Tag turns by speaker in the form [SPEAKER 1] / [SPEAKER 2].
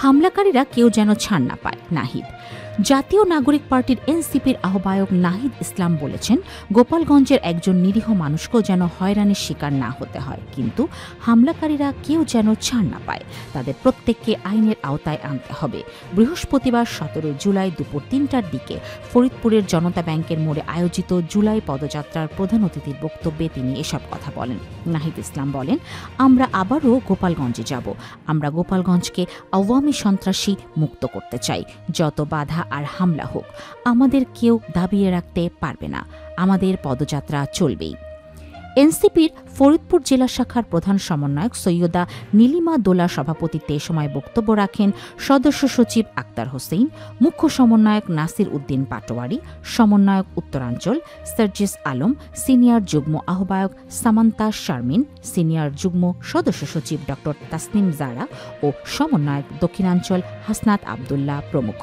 [SPEAKER 1] হামলাকারীরা কেউ যেন ছাড় না পায়। নাহিদ। জাতীয় নাগরিক পার্টির এনসিপির আহ্বায়ক নাহিদ ইসলাম বলেছেন, গোপালগঞ্জের একজন নিরীহ মানুষকেও যেন হয়রানির শিকার না হতে হয়, কিন্তু হামলাকারীরা কেউ যেন ছাড় না পায়। তাদের প্রত্যেককে আইনের আওতায় আনতে হবে। বৃহস্পতিবার 17 জুলাই দুপুর 3টার দিকে ফরিদপুরের জনতা ব্যাংকের মোড়ে আয়োজিত জুলাই পদযাত্রার প্রধান অতিথির বক্তব্যে তিনি এসব কথা বলেন। নাহিদ ইসলাম বলেন, আমরা আবারও গোপালগঞ্জে যাব। আমরা গোপালগঞ্জকে আওয়ামী সন্ত্রাসী মুক্ত করতে চাই। যত বাধা আর হামলা হোক, আমাদের কেউ দাবিয়ে রাখতে পারবে না। আমাদের পদযাত্রা চলবেই। এনসিপির ফরিদপুর জেলা শাখার প্রধান সমন্বয়ক সৈয়দা নীলিমা দোলা সভাপতিত্বে এ সময় বক্তব্য রাখেন সদস্য সচিব আক্তার হোসেন, মুখ্য সমন্বয়ক নাসির উদ্দিন পাটোয়ারি, সমন্বয়ক উত্তরাঞ্চল সার্জিস আলম, সিনিয়র যুগ্ম আহ্বায়ক সামান্তা শারমিন, সিনিয়র যুগ্ম সদস্য সচিব ড তাসনিম জারা ও সমন্বয়ক দক্ষিণাঞ্চল হাসনাত আবদুল্লাহ প্রমুখ।